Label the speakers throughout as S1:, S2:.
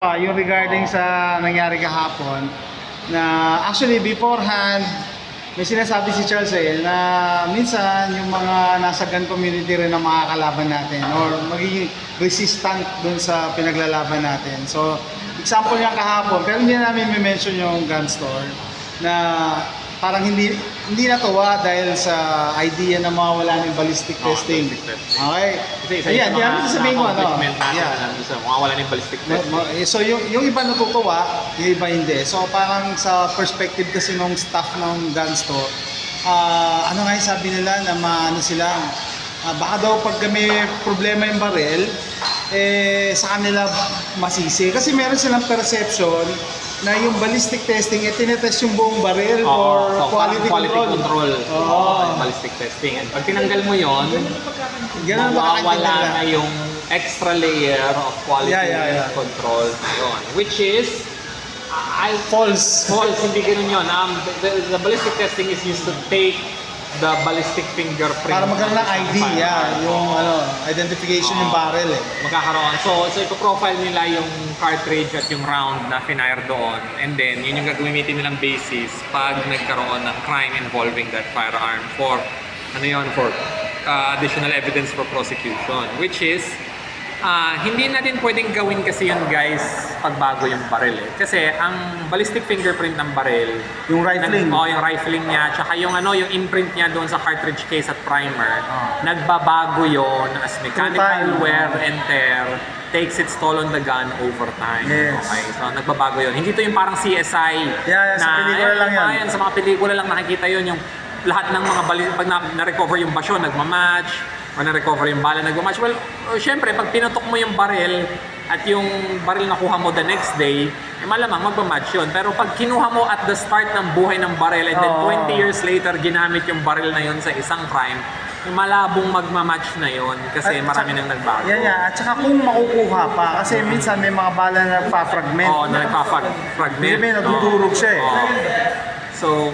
S1: Yung regarding sa nangyari kahapon na actually beforehand may sinasabi si Charles na minsan yung mga nasa gun community rin ang makakalaban natin or magiging resistant dun sa pinaglalaban natin. So example niya kahapon, pero hindi namin mention yung gun store na parang hindi natuwa dahil sa idea na mawawala ng ballistic testing. Okay? Ayan, di namin sasabihin ko ano.
S2: Mawawala ng ballistic testing.
S1: So yung iba natutuwa, yung iba hindi. So parang sa perspective kasi nung staff ng gun store, ano nga yung sabi nila na ano sila, baka daw pag may problema yung baril, sa kanila masisi. Kasi meron silang perception na yung ballistic testing, tinetest yung buong baril for quality control.
S2: Ballistic testing. And pag tinanggal mo yun, mawawala na yung extra layer of quality control yun. Which is,
S1: false.
S2: Hindi ganun yun. The ballistic testing is used to take the ballistic fingerprint.
S1: Para magkaroon ng ID, yung identification yung barrel
S2: Magkakaroon. So ipo-profile nila yung cartridge at yung round na finire doon. And then, yun yung gagamitin nilang basis pag nagkaroon ng crime involving that firearm for, for additional evidence for prosecution. Which is, hindi natin pwedeng gawin kasi yun guys pagbago yung baril Kasi ang ballistic fingerprint ng baril,
S1: yung rifling.
S2: Yung rifling niya, tsaka yung yung imprint niya doon sa cartridge case at primer, nagbabago yon as mechanical wear and tear takes its toll on the gun over time.
S1: Yes.
S2: Okay, so nagbabago yon. Hindi to yung parang CSI
S1: sa pelikula lang yan.
S2: Sa mga pelikula lang nakikita yon, yung lahat ng mga pag na-recover yung basyon, nagmamatch, o na-recover yung bala, nagmamatch. Well, syempre, pag pinutok mo yung baril at yung baril nakuha mo the next day, malamang magmamatch yun. Pero pag kinuha mo at the start ng buhay ng baril and then 20 years later ginamit yung baril na yun sa isang crime, malabong magmamatch na yun kasi marami nang nagbago.
S1: At saka kung makukuha pa, kasi minsan may mga bala na nagpa-fragment.
S2: Nagpa-fragment.
S1: May nadudurog siya
S2: So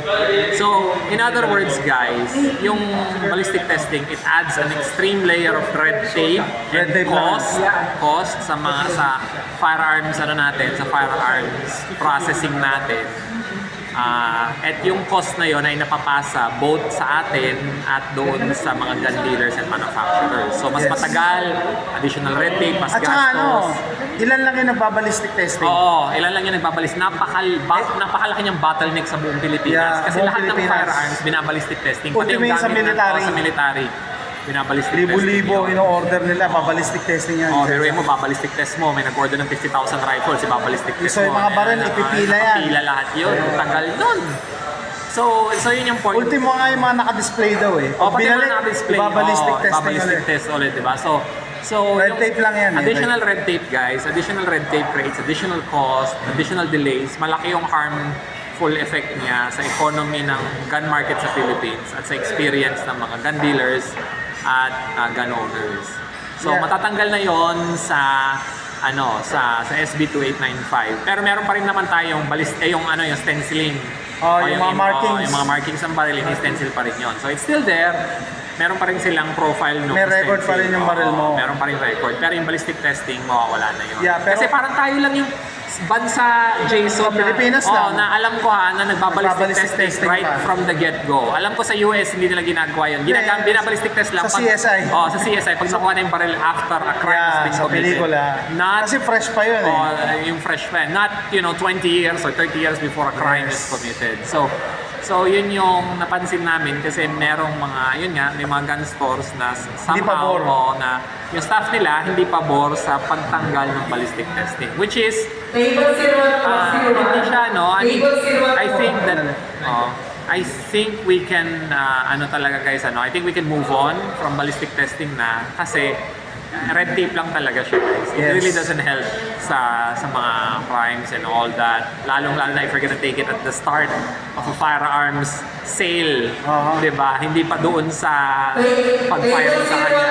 S2: in other words guys, yung ballistic testing, it adds an extreme layer of red tape and cost sa firearms sa firearms processing natin. At yung cost na yon ay napapasa both sa atin at doon sa mga gun dealers and manufacturers. So mas matagal, additional red tape, mas gastos.
S1: Ilan lang yung nagbabalistic testing?
S2: Ilan lang yung nagbabalistic. Napakalaki niyang bottleneck sa buong Pilipinas. Kasi lahat ng firearms binabalistic testing.
S1: Pati yung sa military.
S2: Binabalistic
S1: libo-libo ino-order nila, babalistic testing yan.
S2: Pero mo, babalistic test mo. May nag-order ng 50,000 rifles, babalistic test mo.
S1: So yung mga baril, ipipila yan.
S2: Ipipila lahat yun. Tagal nun. So yun yung point.
S1: Ultimo nga yung mga naka-display daw
S2: pati mga naka-display.
S1: Babalistic
S2: test ulit, diba? So
S1: red tape lang yan.
S2: Additional red tape, guys. Additional red tape creates additional cost, additional delays. Malaki yung harmful effect niya sa economy ng gun market sa Philippines at sa experience ng mga gun dealers at gun owners. So matatanggal na yon sa SB 2895. Pero meron pa rin naman tayong yung stenciling.
S1: Yung mga markings.
S2: Yung mga markings ng baril, stencil pa rin yon. So it's still there. Meron pa rin silang profile no.
S1: May record pa rin yung baril mo.
S2: Meron pa rin record. Pero yung ballistic testing, mawawala na yun.
S1: Pero,
S2: kasi parang tayo lang yung bansa, Jason,
S1: Pilipinas
S2: na alam ko na nagbabalistic testing right from the get-go. Alam ko sa US, hindi nila ginagawa yun. Binabalistic test lang.
S1: Sa CSI.
S2: Sa CSI. Pag nakuha na yung baril after a crime has been committed.
S1: Kasi fresh pa yun
S2: yung fresh pa. Not, 20 years or 30 years before a crime is committed. So yun yung napansin namin kasi merong may mga gun stores na somehow na yung staff nila hindi pabor sa pagtanggal ng ballistic testing, which is hindi siya I think we can talaga guys I think we can move on from ballistic testing na kasi red tape lang talaga siya guys. It really doesn't help sa mga crimes and all that. Lalong-lalo na if you're gonna take it at the start of a firearms sale. Diba? Hindi pa doon sa pag-firing sa kanya.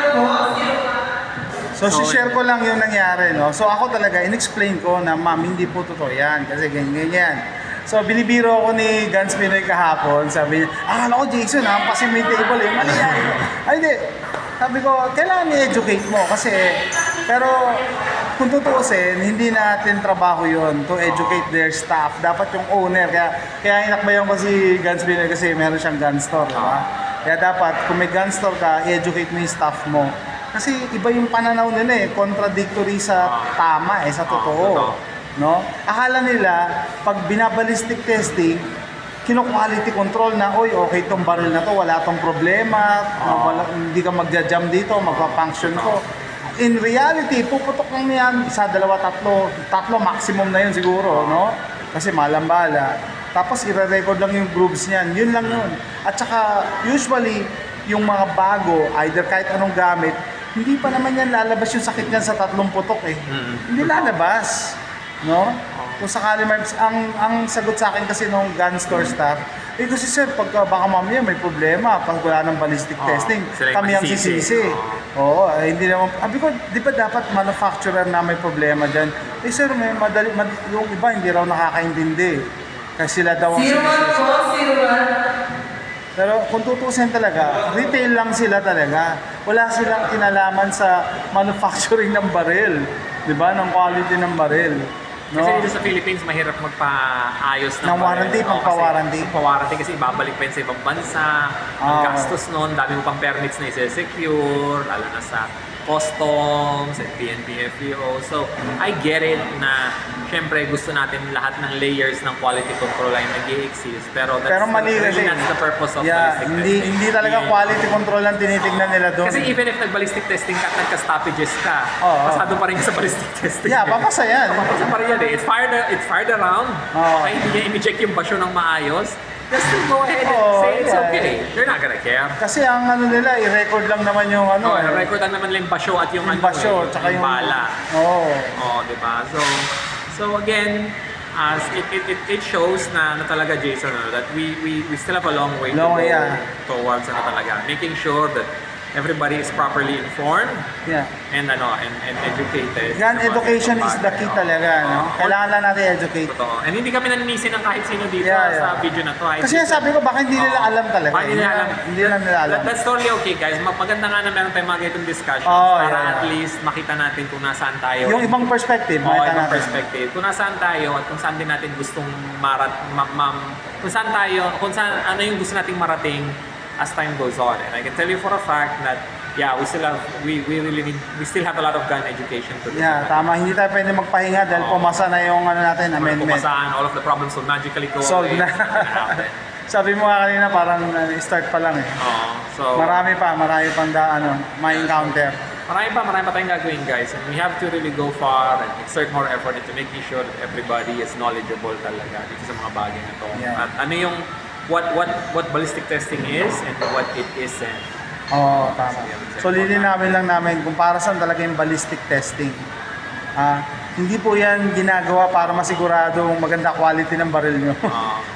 S1: So share ko lang yung nangyari. So ako talaga, in-explain ko na ma'am, hindi po totoo yan. Kasi ganyan. So binibiro ako ni Guns Pinoy kahapon. Sabi niya, akala ko Jason, hampasin mo yung table Mali yan. Ay hindi. Sabi ko, kailangan i-educate mo kasi, pero kung tutuusin, hindi natin trabaho yon to educate their staff. Dapat yung owner. Kaya inakbayan ko si Gunsmith kasi meron siyang gun store, di ba? Kaya dapat, kung may gun store ka, i-educate mo yung staff mo. Kasi iba yung pananaw nila contradictory sa tama sa totoo. No? Akala nila, pag binabalistic testing, kino-quality control na, oy, okay tong baril na to, wala tong problema, hindi ka magja-jam dito, magpa-function ko. In reality, puputok lang niyan, isa, dalawa, tatlo maximum na yun siguro, no? Kasi malambala. Tapos i-record lang yung grooves niyan, yun lang yun. At saka, usually, yung mga bago, either kahit anong gamit, hindi pa naman yan lalabas yung sakit niyan sa 3 putok Hindi lalabas. No? Kung sakali ang sagot sa akin kasi nung gun store staff, kasi sir, pagka baka mamaya may problema, pag wala ng ballistic testing, kami ang sisisi. Oo, hindi naman, ko, di ba dapat manufacturer na may problema dyan? Sir, may yung iba hindi raw nakakaintindi. Kasi sila daw ang sisisi. Pero kung tutusin talaga, retail lang sila talaga. Wala silang kinalaman sa manufacturing ng baril. Di ba? Ng quality ng baril. No?
S2: Kasi dito sa Philippines, mahirap magpaayos ng
S1: warranty, pagpa-warranty.
S2: Pagpa-warranty kasi ibabalik pa yun sa ibang bansa. Ang gastos nun, dami mo pang permits na i-secure, lalo na sa customs and PNP-FEO. So, I get it na syempre gusto natin lahat ng layers ng quality control ay nag-i-exist. Pero
S1: mali kasi.
S2: That's the purpose of ballistic testing.
S1: Hindi talaga quality control ang tinitignan nila doon.
S2: Kasi even if nag-ballistic testing ka at nagka-stoppages ka, pasado pa rin sa ballistic testing.
S1: Yeah, papasa yan.
S2: Papasa pa rin yan It's fired around. Okay, hindi niya i-check yung basyo ng maayos. Just to go ahead and say it's okay. They're not gonna care.
S1: Kasi ang nila, i-record lang naman yung
S2: i-record lang naman yung basyo at yung
S1: basyo, tsaka yung
S2: bala. Di ba? So again, as it shows na talaga Jason that we still have a long way to go towards talaga making sure that everybody is properly informed and educated.
S1: Gun education is the key talaga, no? Kailangan lang natin educate.
S2: Totoo. And hindi kami naninisi ng kahit sino dito sa video na to.
S1: Kasi sabi ko baka hindi nila alam talaga.
S2: Hindi nila alam. That's totally okay, guys. Maganda nga na meron tayong mga ganitong discussions para at least makita natin kung nasaan tayo.
S1: Yung ibang perspective, makita natin.
S2: Perspective. Kung nasaan tayo at kung saan din natin gustong kung saan tayo, kung saan ano yung gusto nating marating as time goes on. And I can tell you for a fact that we still have a lot of gun education to do.
S1: Yeah, tama. Hindi tayo pwede magpahinga dahil pumasa na yung natin, amendment.
S2: Pumasaan, all of the problems will magically go away.
S1: Sabi mo nga kanina parang start pa lang
S2: So
S1: marami pang ma-encounter.
S2: Marami pa tayong gagawin, guys. And we have to really go far and exert more effort into making sure that everybody is knowledgeable talaga dito sa mga bagay na to. At ano yung what ballistic testing is and what it isn't.
S1: Tama. So lilinawin lang namin kung para saan talaga yung ballistic testing. Hindi po yan ginagawa para masigurado maganda quality ng baril nyo.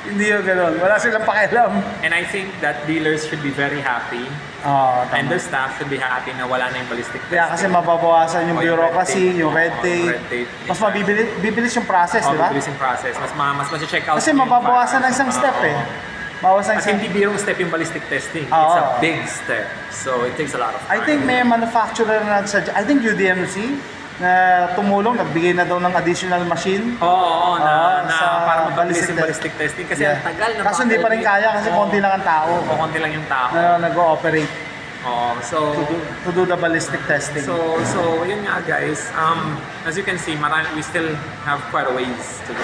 S1: Hindi yun gano'n. Wala silang pakialam.
S2: And I think that dealers should be very happy. And their staff should be happy na wala na yung ballistic testing.
S1: Kasi mababawasan yung bureaucracy, yung red tape. Mas bibilis yung process, di ba?
S2: Bibilis yung process. Mas check out.
S1: Kasi mababawasan ng isang step
S2: At hindi birong step yung ballistic testing. It's a big step. So it takes a lot of time.
S1: I think may manufacturer na I think UDMC na tumulong, nagbigay na daw ng additional machine.
S2: Para mag-ballistic testing. Kasi ang tagal na.
S1: Kaso hindi pa rin kaya kasi konti lang ang tao.
S2: Konti lang yung tao.
S1: Na nag-ooperate.
S2: So
S1: to do the ballistic testing.
S2: So yun nga, guys. As you can see, we still have quite a ways to go.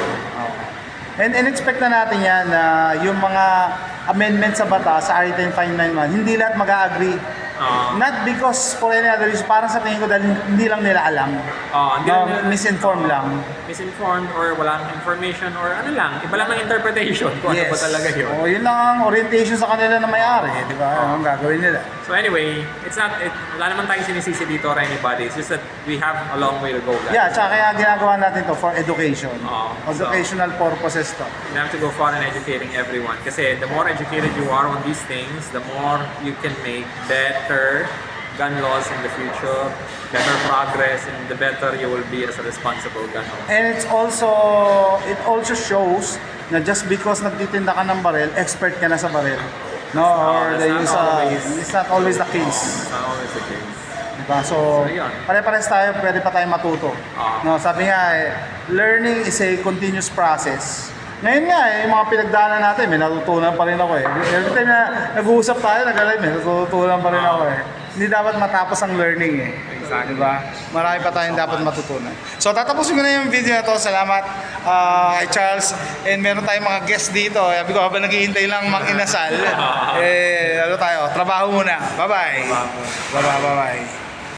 S1: And expect na natin yan na yung mga amendments sa batas, sa RA 10591, hindi lahat mag-agree. Not because for any other reason, parang sa tingin ko dahil hindi lang nila alam. Misinformed lang.
S2: Misinformed or walang information or ano lang, iba lang ng interpretation kung ano ba talaga yun.
S1: Yun lang ang orientation sa kanila na may-ari, di ba? Anong gagawin nila?
S2: So anyway, wala naman tayong sinisisi dito or anybody. It's just that we have a long way to go, guys.
S1: Yeah, tsaka kaya ginagawa natin to for education. Educational purposes to.
S2: You have to go far in educating everyone. Kasi the more educated you are on these things, the more you can make better gun laws in the future, better progress, and the better you will be as a responsible gun owner.
S1: And it also shows na just because nagtitinda ka ng baril, expert ka na sa baril. No, or it's not always the case.
S2: It's not always the case.
S1: Diba? So,
S2: So, yun.
S1: pare-pares tayo, pwede pa tayo matuto. No, sabi nga, learning is a continuous process. Ngayon nga, yung mga pinagdaanan natin, may natutunan pa rin ako eh. Every time na nag-uusap tayo, nag-alive, may natutunan pa rin ako eh. Hindi dapat matapos ang learning eh.
S2: Exactly.
S1: Diba? Marami pa tayong dapat matutunan. So, tatapusin ko na yung video na to. Salamat kay Charles. And meron tayong mga guests dito. Sabi ko, habang naghihintay lang mang inasal, ano tayo, trabaho muna. Bye-bye. Bye-bye.